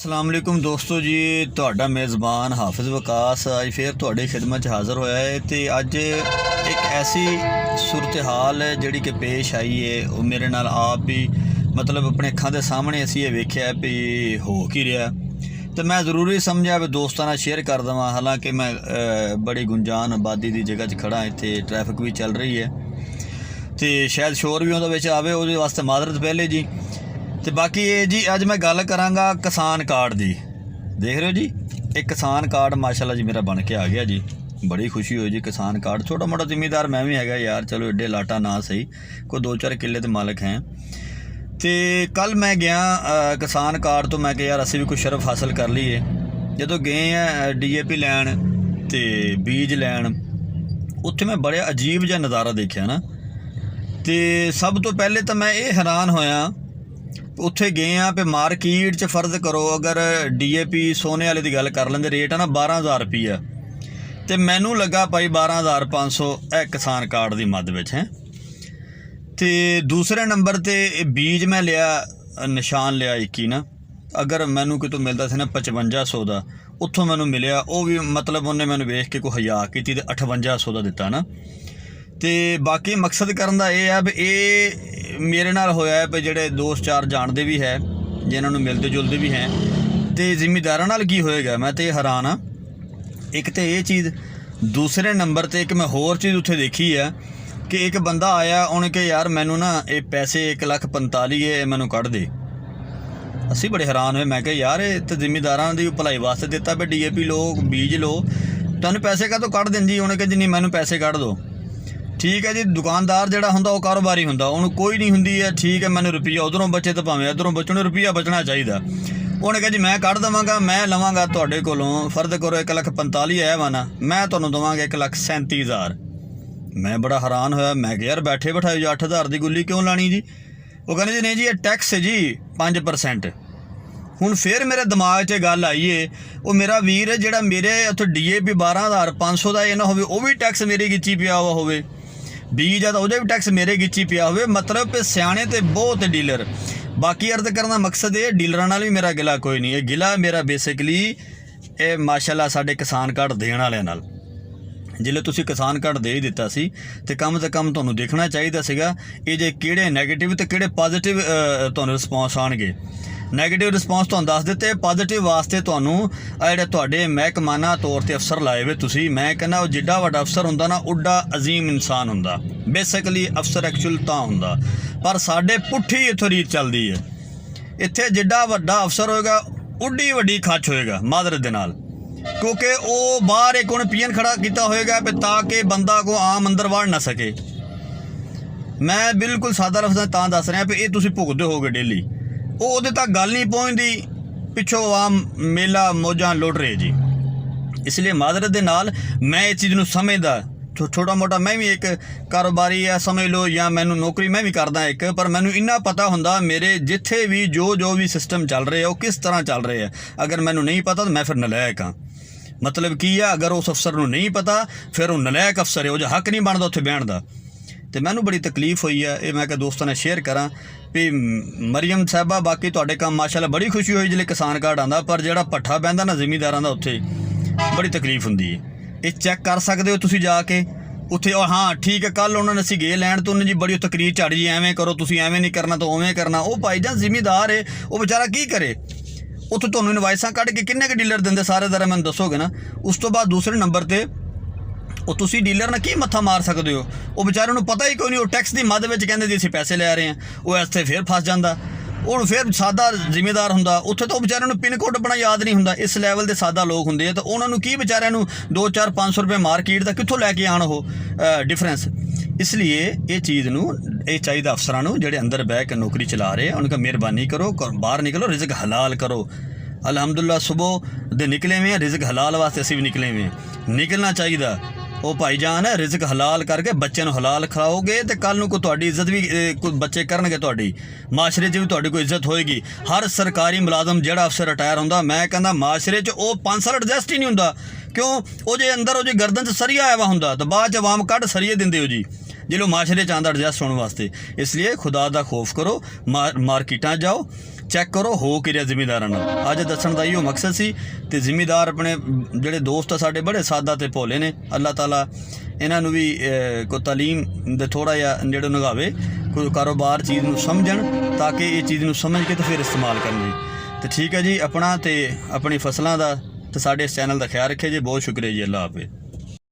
अस्सलाम वालेकुम दोस्तों जी, ਤੁਹਾਡਾ मेज़बान हाफिज़ वकास अज फिर ਤੁਹਾਡੀ खिदमत हाज़र होया है। तो अज एक ऐसी सूरत हाल है जिहड़ी कि पेश आई है, वो मेरे नाल आप ही मतलब अपने अखां दे सामने असीं ये वेख्या भी हो की रहा। तो मैं ज़रूरी समझा भी दोस्तों नाल शेयर कर देवां। हालांकि मैं बड़ी गुंजान आबादी की जगह 'च खड़ा, इत्थे ट्रैफिक भी चल रही है तो शायद शोर भी उहदे विच आवे, उहदे वास्ते माजरत पहले जी। तो बाकी ये जी अज मैं गल करांगा किसान कार्ड की। देख रहे हो जी, एक किसान कार्ड माशाल्लाह जी मेरा बन के आ गया जी। बड़ी खुशी हुई जी। किसान कार्ड छोटा मोटा जिमीदार मैं भी हैगा यार, चलो एडे लाटा ना सही, कोई 2-4 किले तो मालक हैं। तो कल मैं गया किसान कार्ड तो मैं यार असी भी कुछ शरफ हासिल कर लीए। जो गए हैं DAP लैन तो बीज लैन, उत्थे मैं बड़े अजीब जिहा नज़ारा देखा ना। तो सब तो पहले तो मैं ये हैरान होया, उत्थे गए हाँ भी मार्केट च फर्ज करो अगर DAP सोने वाले की गल कर लेंगे, रेट है ना 12,000 रुपया, तो मैनू लगा भाई 12,500 किसान कार्ड की मद में है। तो दूसरे नंबर पर बीज मैं लिया, निशान लिया 21 ना, अगर मैनू कितों मिलता सी ना 5500 का, उत्थों मैनू मिलिया वो भी मतलब उन्हें मैनू वेख के कोई हज़ा की तो 5800 का दिता ना। तो बाकी मकसद करन दा ये है भी ये मेरे नाल होया है भी जेडे दोस्त चार जानते भी है, जिन्होंने मिलते जुलते भी हैं, तो जिमीदारां नाल की होएगा मैं तो हैरान हाँ। एक तो ये चीज़, दूसरे नंबर पर एक मैं होर चीज़ उत्थे देखी है कि एक बंदा आया, उन्हें कहा यार मैनू ना ये पैसे 1,45,000 है, मैनू कढ़ दे। असी बड़े हैरान हुए, मैं कहा यार ये तो जिमीदारां दी भलाई वास्ते दिता भी DAP लो बीज लो, तुहानू पैसे का तो कढ़ दें जी। उन्हें कहा जी नहीं मैनू पैसे कढ़ दो। ठीक है जी, दुकानदार जिहड़ा हुंदा वो कारोबारी हुंदा, उन्होंने कोई नहीं हुंदी है। ठीक है, मैंने रुपया उधरों बचे तो भावें इधरों बचो, रुपया बचना चाहिए। उन्हें कहा जी मैं कढ़ देवांगा, मैं लवांगा तुहाडे कोलों फर्द करो 1,45,000 है वा ना, मैं तुहानू देवांगा 1,37,000। मैं बड़ा हैरान होया, मैं कहा यार बैठे बिठाए जी 8,000 की गुल्ली क्यों लानी जी। वो कहने जी नहीं जी ये टैक्स है जी 5%। हुण फिर मेरे दिमाग 'च गल आई है, वो मेरा वीर है जिहड़ा मेरे उत्थे DAP 12,500 का ये ना होवे, वो भी टैक्स मेरे गिच्ची पिया हुआ होवे, बीज है तो वह भी टैक्स मेरे गिच्ची पिया हो। मतलब कि सियाने तो बहुत डीलर। बाकी अर्ज करने का मकसद ये, डीलर नाल भी मेरा गिला कोई नहीं, ये गिला मेरा बेसिकली ये माशाल्लाह साडे किसान कार्ड देण वालियां नाल। जिल्ले तुसीं किसान कार्ड दे ही दिता सी तो कम से कम तुहानूं देखना चाहिए सीगा ये जे किहड़े नैगेटिव तो किहड़े पॉजिटिव तुहानूं रिस्पॉन्स आउणगे। नैगेटिव रिस्पॉन्स तुहानूं दस दिते, पॉजिटिव वास्ते तुहानूं जिहड़े तुहाडे महकमाना तौर पर अफसर लाए वे तुसीं, मैं कहना वो जिड्डा वड्डा अफसर हुंदा ना उड्डा अजीम इंसान हुंदा। बेसिकली अफसर एक्चुअल तां हुंदा, पर साडे पुट्ठी इत्थों रीत चलदी है। इत्थे जिड्डा वड्डा अफसर होएगा उड्डी वड्डी खच होएगा मादरत दे नाल, क्योंकि वो बाहर एक उन्हें PN खड़ा किया होएगा ताकि बंदा को आम अंदर वड़ ना सके। मैं बिल्कुल सादा लफ्ज़ तां दस रहा भी ये तुसीं भुगतदे होगे डेली, वो उहदे तक गल नहीं पहुँचती, पिछों आम मेला मौजां लुट रहे जी। इसलिए माजरत दे नाल मैं इस चीज़ नूं समझदा, छोटा मोटा मैं भी एक कारोबारी है समझ लो, या मैनू नौकरी मैं भी करदा एक, पर मैनू इन्ना पता हुंदा मेरे जिथे भी जो भी सिस्टम चल रहे हैं वो किस तरह चल रहे हैं। अगर मैनू नहीं पता तो मैं फिर नलायक हाँ। मतलब की है, अगर उस अफसर नूं नहीं पता फिर वो नलायक अफसर है, वो हक नहीं बनता उत्थे बहण दा। तो मैनू बड़ी तकलीफ हुई है, ये मैं क्या दोस्तों ने शेयर करा भी मरियम साहबा बाकी तुहाडे काम माशाल्लाह बड़ी खुशी हुई जिले किसान कार्ड आंदा, पर जिहड़ा भट्ठा बहंदा ना जिमीदारां दा उत्थे बड़ी तकलीफ हुंदी है। ये चैक कर सकते हो तुसीं जाके उत्थे। और हाँ ठीक है, कल उन्होंने असीं गए लैण तो उन्हें जी बड़ी तकरीर झाड़ी जी एवें करो तुसीं, एवें नहीं करना तो उवें करना। वो भाई जान जिमीदार है, वो बेचारा की करे, उत्थे तुहानूं इनवाइसां कढ के किन्ने के डीलर दिंदे सारे दरा मैनूं दसोगे ना। उस तो बाद दूसरे नंबर पर वो तुसीं डीलर ना की मत्था मार सकते हो, वो बेचारे नूं पता ही कोई नहीं, वो टैक्स की मद में कहते जी असीं पैसे लै रहे हैं, वो इत्थे फिर फस जाता। ਹੁਣ फिर सादा जिम्मेदार हुंदा, उत्थे तो बेचारे नूं पिन कोड अपना याद नहीं हुंदा। इस लैवल के सादा लोग हुंदे आ, तो उन्होंने की बेचारिਆਂ नूं 2-4-500 रुपये मार्केट का कित्थों लैके आण हो डिफरेंस। इसलिए ये चीज़ नूं ये चाहिए अफसरां नूं जिहड़े अंदर बह के नौकरी चला रहे हैं, उनका मेहरबानी करो, बाहर निकलो, रिज़्क हलाल करो। अलहमदुलिल्लाह सुबह दे निकले हुए हैं, रिज़्क हलाल वास्ते असीं भी निकले हुए हैं, निकलना चाहिए। वो भाईजान है रिज़्क हलाल करके बच्चे नूं हलाल खिलाओगे तो कल नूं कोई तुहाडी इज्जत भी कोई बच्चे करनगे, तुहाडी माशरे 'च भी तुहाडी कोई इज्जत होएगी। हर सरकारी मुलाजम जिहड़ा अफसर रिटायर हुंदा, मैं कहना माशरे 'च वो 5 साल एडजस्ट ही नहीं हुंदा। क्यों? वो जे अंदर वो जे गर्दन 'च सरिया आया वा हुंदा तो बाद च आवाम कढ़ सरिये दिंदे हो जी, जिहड़े माशरे 'च आंदा एडजस्ट होने वास्ते। इसलिए खुदा दा खौफ करो, मार्केटां जाओ, ਚੈੱਕ ਕਰੋ ਹੋ ਕਿ ਰਿਹਾ ਜ਼ਿਮੀਂਦਾਰਾਂ ਨਾਲ। ਅੱਜ ਦੱਸਣ ਦਾ ਇਹੋ ਮਕਸਦ ਸੀ। ਤੇ ਜ਼ਿਮੀਂਦਾਰ ਆਪਣੇ ਜਿਹੜੇ ਦੋਸਤ ਆ ਸਾਡੇ ਬੜੇ ਸਾਦਾ ਤੇ ਭੋਲੇ ਨੇ। ਅੱਲਾਹ ਤਾਲਾ ਇਹਨਾਂ ਨੂੰ ਵੀ ਕੋਈ ਤਾਲੀਮ ਦੇ ਥੋੜ੍ਹਾ ਜਿਹਾ ਜਿਹੜੇ ਨਿਗਾਵੇ, ਕੋਈ ਕਾਰੋਬਾਰ ਚੀਜ਼ ਨੂੰ ਸਮਝਣ ਤਾਂ ਕਿ ਇਹ ਚੀਜ਼ ਨੂੰ ਸਮਝ ਕੇ ਤੇ ਫਿਰ ਇਸਤੇਮਾਲ ਕਰਨ ਜੀ। ਤੇ ਠੀਕ ਹੈ ਜੀ, ਆਪਣਾ ਤੇ ਆਪਣੀ ਫਸਲਾਂ ਦਾ ਤੇ ਸਾਡੇ ਇਸ ਚੈਨਲ ਦਾ ਖਿਆਲ ਰੱਖਿਓ ਜੀ। ਬਹੁਤ ਸ਼ੁਕਰੀਆ ਜੀ। ਅੱਲਾਹ ਹਾਫਿਜ਼।